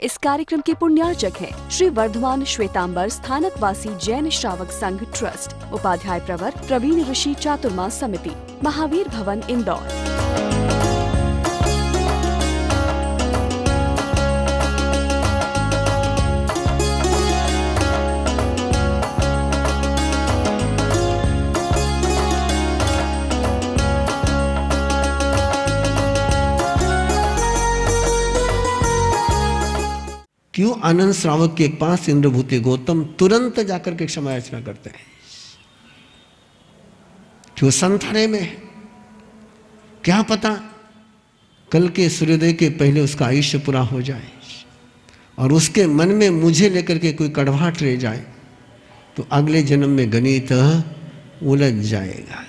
इस कार्यक्रम के पुण्यार्चक हैं श्री वर्धमान श्वेतांबर स्थानकवासी जैन श्रावक संघ ट्रस्ट, उपाध्याय प्रवर प्रवीण ऋषि चातुर्मास समिति, महावीर भवन, इंदौर। क्यों आनंद श्रावक के पास इंद्रभूति गौतम तुरंत जाकर के क्षमा याचना करते हैं? क्यों संथाने में? क्या पता कल के सूर्योदय के पहले उसका आयुष्य पूरा हो जाए और उसके मन में मुझे लेकर के कोई कड़वाहट रह जाए तो अगले जन्म में गणित उलझ जाएगा।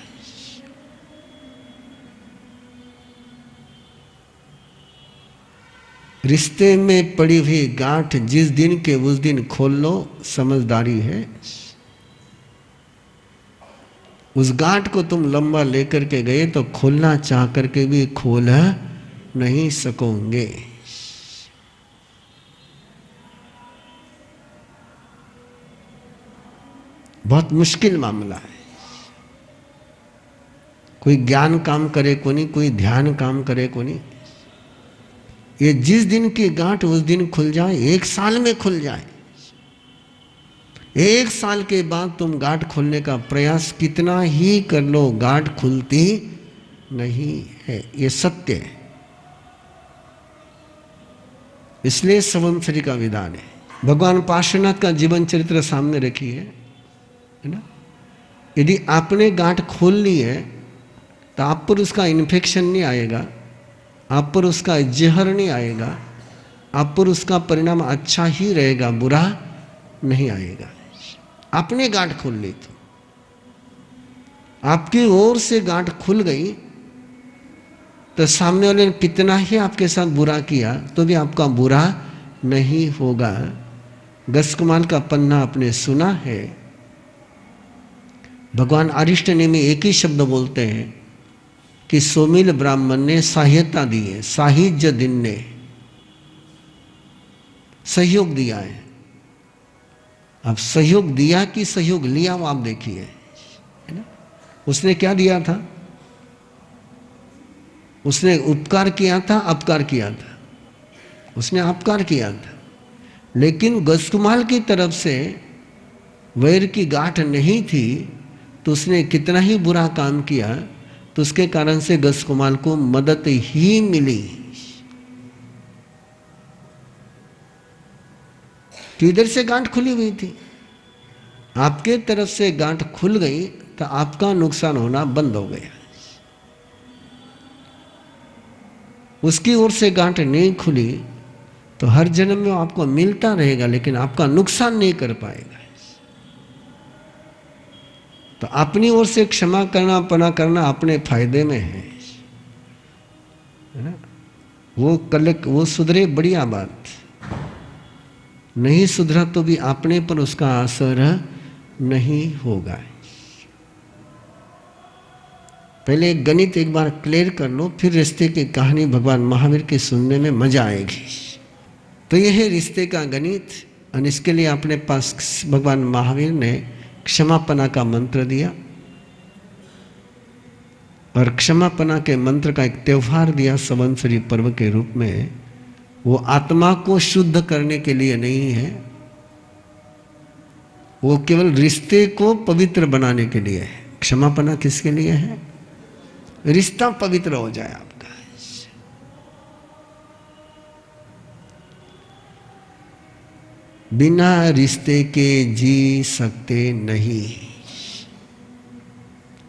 रिश्ते में पड़ी हुई गांठ जिस दिन के उस दिन खोल लो, समझदारी है। उस गांठ को तुम लंबा लेकर के गए तो खोलना चाह करके भी खोल नहीं सकोगे। बहुत मुश्किल मामला है। कोई ज्ञान काम करे को नहीं, कोई ध्यान काम करे को नहीं। ये जिस दिन की गांठ उस दिन खुल जाए, एक साल में खुल जाए। एक साल के बाद तुम गांठ खोलने का प्रयास कितना ही कर लो, गांठ खुलती नहीं है। ये सत्य है। इसलिए संवत्सरी का विधान है। भगवान पार्श्वनाथ का जीवन चरित्र सामने रखिए, है ना। यदि आपने गांठ खोल ली है तो आप पर उसका इन्फेक्शन नहीं आएगा, आप पर उसका जहर नहीं आएगा, आप पर उसका परिणाम अच्छा ही रहेगा, बुरा नहीं आएगा। आपने गांठ खोल ली तो आपकी ओर से गांठ खुल गई तो सामने वाले ने कितना ही आपके साथ बुरा किया तो भी आपका बुरा नहीं होगा। गस्कुमाल का पन्ना आपने सुना है। भगवान अरिष्ट नेमि एक ही शब्द बोलते हैं कि सोमिल ब्राह्मण ने सहायता दी है, साहिज्य दिन ने सहयोग दिया है। अब सहयोग दिया कि सहयोग लिया वो आप देखिए, है ना। उसने क्या दिया था? उसने उपकार किया था, अपकार किया था? उसने अपकार किया था। लेकिन गस्कुमाल की तरफ से वैर की गांठ नहीं थी तो उसने कितना ही बुरा काम किया तो उसके कारण से गस्कुमाल को मदद ही मिली। तो इधर से गांठ खुली हुई थी, आपके तरफ से गांठ खुल गई तो आपका नुकसान होना बंद हो गया। उसकी ओर से गांठ नहीं खुली तो हर जन्म में आपको मिलता रहेगा लेकिन आपका नुकसान नहीं कर पाएगा। तो अपनी ओर से क्षमा करना, पना करना अपने फायदे में है ना। वो सुधरे बढ़िया बात, नहीं सुधरा तो भी अपने पर उसका असर नहीं होगा। पहले गणित एक बार क्लियर कर लो, फिर रिश्ते की कहानी भगवान महावीर की सुनने में मजा आएगी। तो यह है रिश्ते का गणित। और इसके लिए अपने पास भगवान महावीर ने क्षमापना का मंत्र दिया और क्षमापना के मंत्र का एक त्योहार दिया संवत्सरी पर्व के रूप में। वो आत्मा को शुद्ध करने के लिए नहीं है, वो केवल रिश्ते को पवित्र बनाने के लिए है। क्षमापना किसके लिए है? रिश्ता पवित्र हो जाए आपका। बिना रिश्ते के जी सकते नहीं।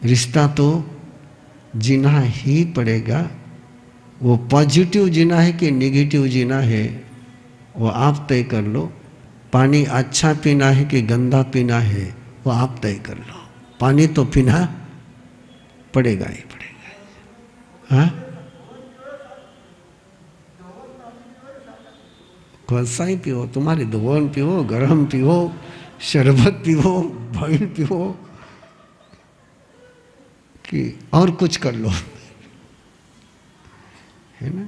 रिश्ता तो जीना ही पड़ेगा। वो पॉजिटिव जीना है कि नेगेटिव जीना है वो आप तय कर लो। पानी अच्छा पीना है कि गंदा पीना है वो आप तय कर लो। पानी तो पीना पड़ेगा ही पड़ेगा। हाँ, कौन सा ही पियो, तुम्हारी दुकान पियो, गरम पियो, शरबत पियो, बॉइल पियो कि और कुछ कर लो, है ना।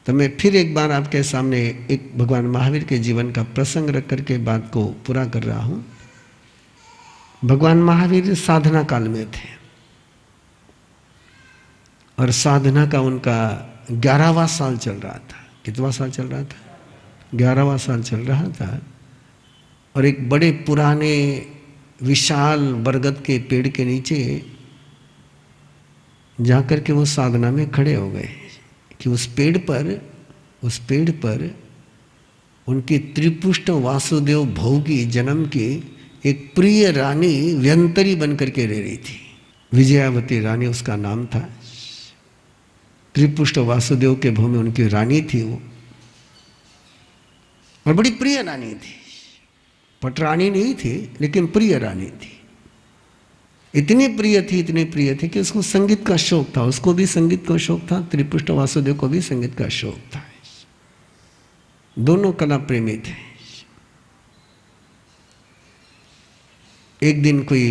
तो मैं फिर एक बार आपके सामने एक भगवान महावीर के जीवन का प्रसंग रख करके बात को पूरा कर रहा हूं। भगवान महावीर साधना काल में थे और साधना का उनका 11वां साल चल रहा था। कितवा साल चल रहा था? 11वां साल चल रहा था। और एक बड़े पुराने विशाल बरगद के पेड़ के नीचे जाकर के वो साधना में खड़े हो गए कि उस पेड़ पर उनकी त्रिपुष्ट वासुदेव भोगी जन्म की एक प्रिय रानी व्यंतरी बनकर के रह रही थी। विजयावती रानी उसका नाम था। त्रिपुष्ट वासुदेव के भव में उनकी रानी थी वो, और बड़ी प्रिय रानी थी। पटरानी नहीं थी, लेकिन प्रिय रानी थी। इतनी प्रिय थी कि उसको संगीत का शौक था। उसको भी संगीत का शौक था, त्रिपुष्ट वासुदेव को भी संगीत का शौक था। दोनों कला प्रेमी थे। एक दिन कोई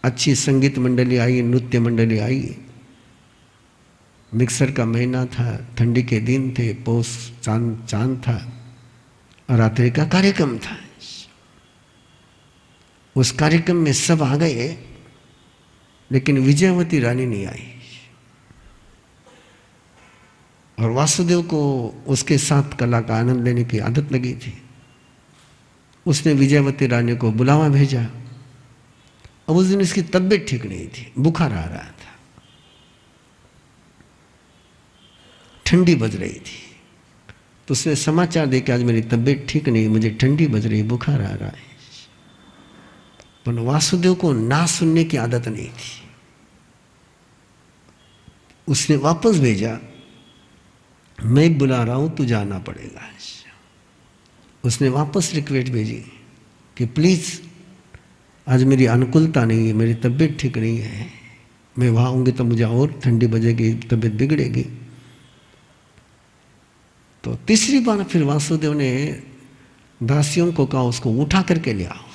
अच्छी संगीत मंडली आई, नृत्य मंडली आई। मिक्सर का महीना था, ठंडी के दिन थे, पौष चांद था और रात्रि का कार्यक्रम था। उस कार्यक्रम में सब आ गए, लेकिन विजयावती रानी नहीं आई। और वासुदेव को उसके साथ कला का आनंद लेने की आदत लगी थी। उसने विजयावती रानी को बुलावा भेजा। अब उस दिन इसकी तबीयत ठीक नहीं थी, बुखार आ रहा था, ठंडी बज रही थी। तो उसने समाचार दे कि आज मेरी तबीयत ठीक नहीं, मुझे ठंडी बज रही, बुखार आ रहा है। पर वासुदेव को ना सुनने की आदत नहीं थी। उसने वापस भेजा, मैं बुला रहा हूं, तू जाना पड़ेगा। उसने वापस रिक्वेस्ट भेजी कि प्लीज आज मेरी अनुकूलता नहीं है, मेरी तबीयत ठीक नहीं है, मैं वहां आऊंगी तो मुझे और ठंडी बजेगी, तबीयत बिगड़ेगी। तो तीसरी बार फिर वासुदेव ने दासियों को कहा उसको उठा करके ले आओ।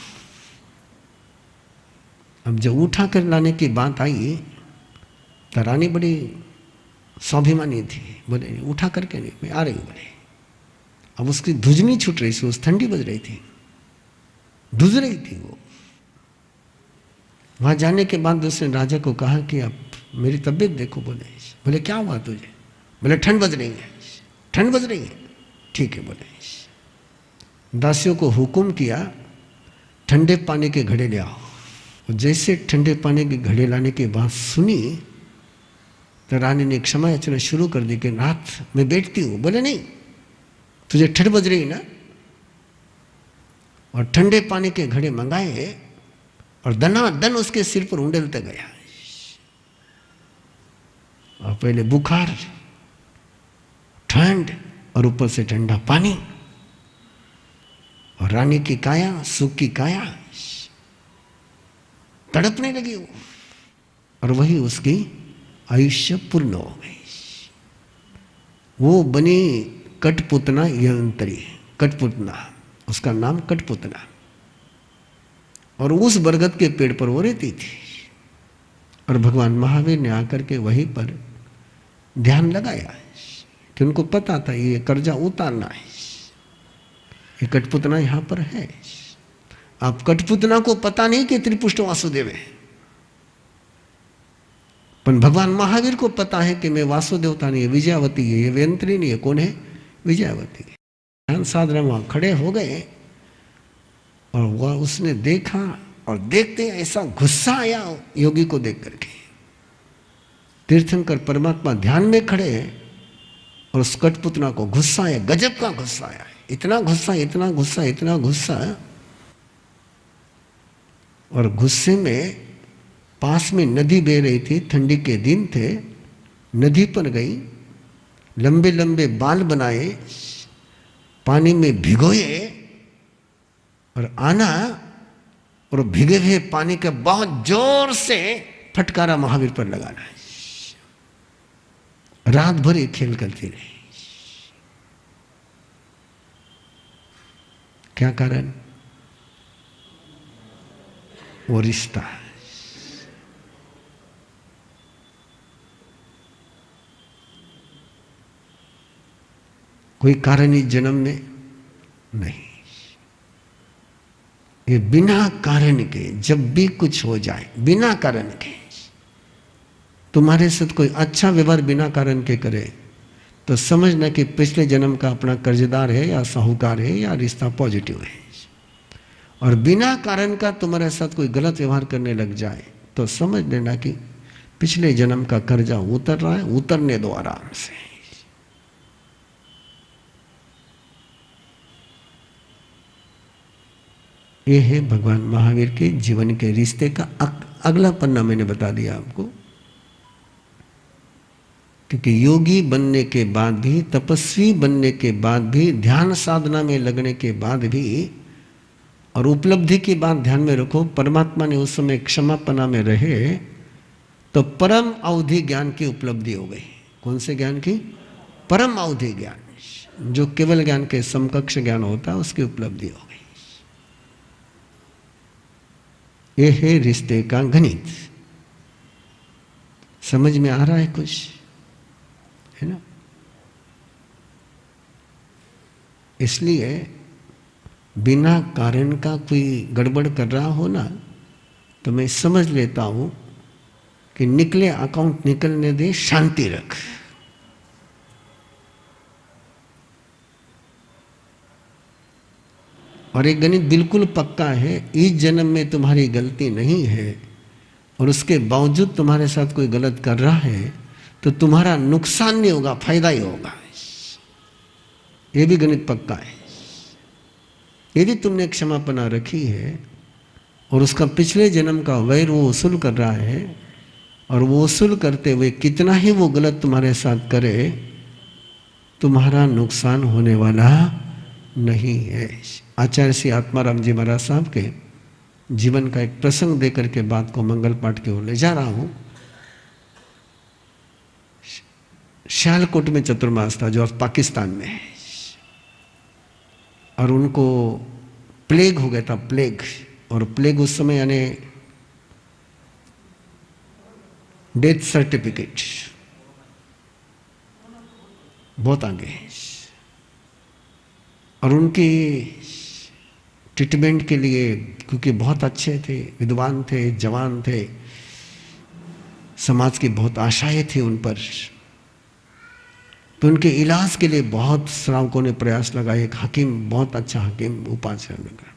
अब जब उठा कर लाने की बात आई तो रानी बड़ी स्वाभिमानी थी, बोले उठा करके नहीं, मैं आ रही हूं बोले। अब उसकी धुजनी छूट रही थी, उस ठंडी बज रही थी, धुज रही थी वो। वहां जाने के बाद उसने राजा को कहा कि अब मेरी तबीयत देखो। बोले क्या हुआ तुझे? बोले ठंड बज रही है, ठंड बज रही है। ठीक है बोले। दासियों को हुक्म किया ठंडे पानी के घड़े ले आओ। जैसे ठंडे पानी के घड़े लाने की बात सुनी तो रानी ने क्षमा याचना शुरू कर दी कि रात मैं बैठती हूं। बोले नहीं, तुझे ठंड बज रही ना। और ठंडे पानी के घड़े मंगाए और दनादन उसके सिर पर उंडेलते गया। और पहले बुखार, ठंड और ऊपर से ठंडा पानी, और रानी की काया, सुख की काया तड़पने लगी वो। और वही उसकी आयुष्य पूर्ण हो गई। वो बनी कठपुतना यंत्री, कठपुतना, उसका नाम कठपुतना। और उस बरगद के पेड़ पर वो रहती थी। और भगवान महावीर ने आकर के वहीं पर ध्यान लगाया कि उनको पता था ये कर्जा उतारना है, ये कठपुतना यहां पर है। आप कठपुतना को पता नहीं कि त्रिपुष्ट वासुदेव है, पर भगवान महावीर को पता है कि मैं वासुदेवता नहीं है, विजयावती है, ये व्यंतरी नहीं है। कौन है? विजयावती। ध्यान साधना वहां खड़े हो गए और वह उसने देखा, और देखते ऐसा गुस्सा आया योगी को देख करके। तीर्थंकर परमात्मा ध्यान में खड़े हैं और उस कठपुतना को गुस्सा आया, गजब का गुस्सा आया। इतना गुस्सा, इतना गुस्सा, इतना गुस्सा। और गुस्से में पास में नदी बह रही थी, ठंडी के दिन थे, नदी पर गई, लंबे लंबे बाल बनाए, पानी में भिगोए और आना, और भिगे हुए पानी के बहुत जोर से फटकारा महावीर पर लगाना है। रात भर ये खेल करती रही। क्या कारण? वो रिश्ता। कोई कारण इस जन्म में नहीं। ये बिना कारण के जब भी कुछ हो जाए, बिना कारण के, तुम्हारे साथ कोई अच्छा व्यवहार बिना कारण के करे, तो समझना कि पिछले जन्म का अपना कर्जदार है या साहूकार है या रिश्ता पॉजिटिव है। और बिना कारण का तुम्हारे साथ कोई गलत व्यवहार करने लग जाए तो समझ लेना कि पिछले जन्म का कर्जा उतर रहा है, उतरने दो आराम से। ये है भगवान महावीर के जीवन के रिश्ते का अगला पन्ना मैंने बता दिया आपको। क्योंकि योगी बनने के बाद भी, तपस्वी बनने के बाद भी, ध्यान साधना में लगने के बाद भी, और उपलब्धि की बात ध्यान में रखो, परमात्मा ने उस समय क्षमापना में रहे तो परम अवधि ज्ञान की उपलब्धि हो गई। कौन से ज्ञान की? परम अवधि ज्ञान, जो केवल ज्ञान के समकक्ष ज्ञान होता है, उसकी उपलब्धि हो गई। ये है रिश्ते का गणित। समझ में आ रहा है कुछ? है ना? इसलिए बिना कारण का कोई गड़बड़ कर रहा हो ना, तो मैं समझ लेता हूं कि निकले अकाउंट निकलने दे, शांति रख। और एक गणित बिल्कुल पक्का है, इस जन्म में तुम्हारी गलती नहीं है और उसके बावजूद तुम्हारे साथ कोई गलत कर रहा है तो तुम्हारा नुकसान नहीं होगा, फायदा ही होगा। ये भी गणित पक्का है। यदि तुमने क्षमापना रखी है और उसका पिछले जन्म का वैर वो वसूल कर रहा है, और वो वसूल करते हुए कितना ही वो गलत तुम्हारे साथ करे, तुम्हारा नुकसान होने वाला नहीं है। आचार्य श्री आत्माराम जी महाराज साहब के जीवन का एक प्रसंग देकर के बात को मंगल पाठ की ओर ले जा रहा हूं। सियालकोट में चतुर्मास था, जो अब पाकिस्तान में है, और उनको प्लेग हो गया था, प्लेग। और प्लेग उस समय यानी डेथ सर्टिफिकेट बहुत आगे है। और उनकी ट्रीटमेंट के लिए, क्योंकि बहुत अच्छे थे, विद्वान थे, जवान थे, समाज की बहुत आशाएं थी उन पर, तो उनके इलाज के लिए बहुत श्रावकों ने प्रयास लगाए। एक हकीम, बहुत अच्छा हकीम उपाध्याय लगा,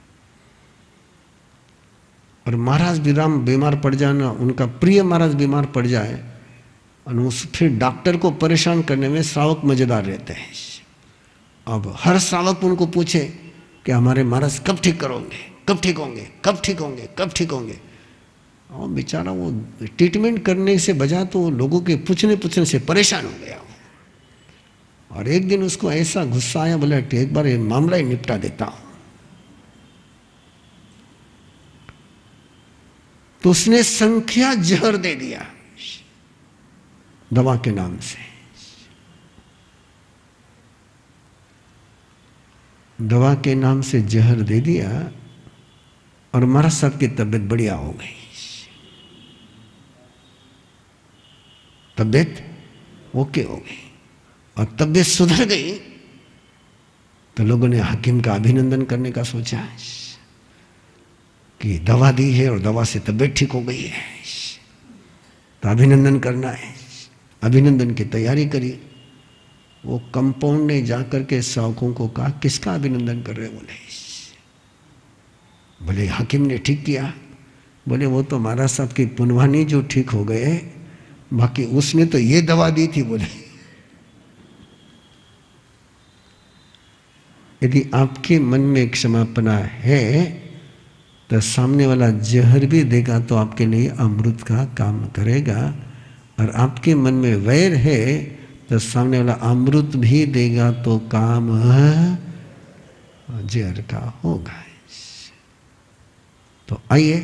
और महाराज बिराम बीमार पड़ जाना, उनका प्रिय महाराज बीमार पड़ जाए, और फिर डॉक्टर को परेशान करने में श्रावक मजेदार रहते हैं। अब हर श्रावक उनको पूछे कि हमारे महाराज कब ठीक करोगे, कब ठीक होंगे, कब ठीक होंगे, कब ठीक होंगे। और बेचारा वो ट्रीटमेंट करने से बजा तो लोगों के पूछने से परेशान हो गया। और एक दिन उसको ऐसा गुस्सा आया, बोला कि एक बार ये मामला ही निपटा देता हूं। तो उसने संख्या जहर दे दिया दवा के नाम से। दवा के नाम से जहर दे दिया और महाराज साहब की तबीयत बढ़िया हो गई। तबीयत ओके हो गई, और तबीयत सुधर गई तो लोगों ने हकीम का अभिनंदन करने का सोचा कि दवा दी है और दवा से तबीयत ठीक हो गई है, तो अभिनंदन करना है। अभिनंदन की तैयारी करी। वो कंपाउंड ने जाकर के श्रावकों को कहा, किसका अभिनंदन कर रहे? बोले हकीम ने ठीक किया। बोले वो तो महाराज साहब की पुनवानी जो ठीक हो गए, बाकी उसने तो ये दवा दी थी। बोले यदि आपके मन में क्षमापना है तो सामने वाला जहर भी देगा तो आपके लिए अमृत का काम करेगा, और आपके मन में वैर है तो सामने वाला अमृत भी देगा तो काम जहर का होगा। तो आइए,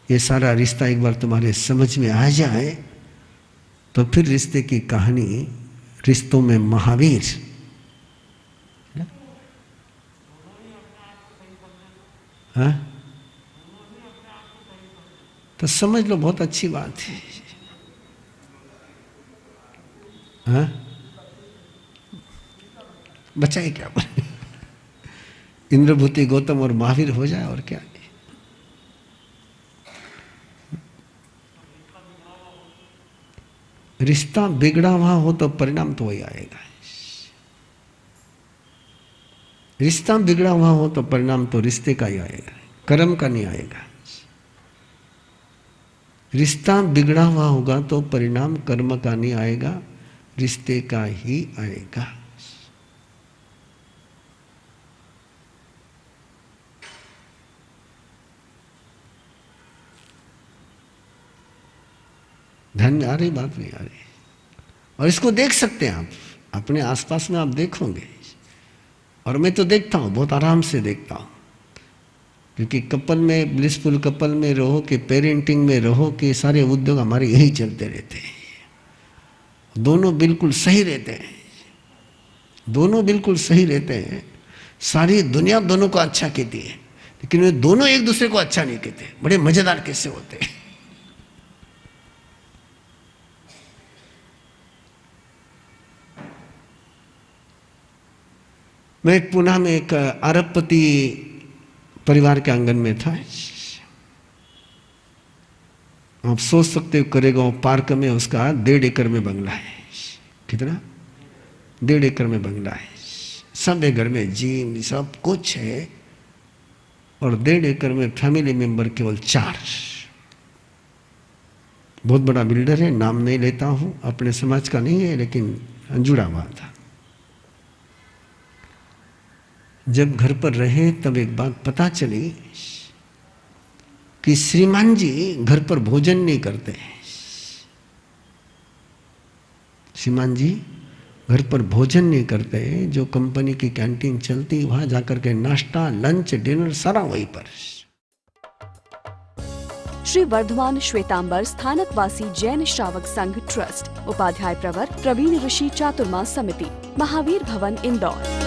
ये सारा रिश्ता एक बार तुम्हारे समझ में आ जाए तो फिर रिश्ते की कहानी, रिश्तों में महावीर। हाँ, तो समझ लो, बहुत अच्छी बात है। हाँ, बचाए क्या? इंद्रभूति गौतम और महावीर हो जाए और क्या? रिश्ता बिगड़ा हुआ हो तो परिणाम तो वही आएगा। रिश्ता बिगड़ा हुआ हो तो परिणाम तो रिश्ते का ही आएगा, कर्म का नहीं आएगा। रिश्ता बिगड़ा हुआ होगा तो परिणाम कर्म का नहीं आएगा, रिश्ते का ही आएगा। ध्यान में आ रही बात? नहीं आ रही? और इसको देख सकते हैं आप अपने आसपास में, आप देखोगे। और मैं तो देखता हूँ, बहुत आराम से देखता हूँ, क्योंकि कपल में, ब्लिसफुल कपल में रहो कि पेरेंटिंग में रहो कि सारे उद्योग हमारे यही चलते रहते हैं। दोनों बिल्कुल सही रहते हैं, दोनों बिल्कुल सही रहते हैं। सारी दुनिया दोनों को अच्छा कहती है, लेकिन वे दोनों एक दूसरे को अच्छा नहीं कहते। बड़े मजेदार कैसे होते हैं। मैं पुणे में एक अरबपति परिवार के आंगन में था। आप सोच सकते हो करेगा पार्क में उसका 1.5 एकड़ में बंगला है। कितना? 1.5 एकड़ में बंगला है। सब एक घर में जिम सब कुछ है, और 1.5 एकड़ में फैमिली मेंबर केवल 4। बहुत बड़ा बिल्डर है, नाम नहीं लेता हूं, अपने समाज का नहीं है, लेकिन जुड़ा हुआ था। जब घर पर रहे तब एक बात पता चली कि श्रीमान जी घर पर भोजन नहीं करते। श्रीमान जी घर पर भोजन नहीं करते, जो कंपनी की कैंटीन चलती वहां जाकर के नाश्ता, लंच, डिनर सारा वहीं पर। श्री वर्धमान श्वेतांबर स्थानकवासी जैन श्रावक संघ ट्रस्ट, उपाध्याय प्रवर प्रवीण ऋषि चातुर्मास समिति, महावीर भवन इंदौर।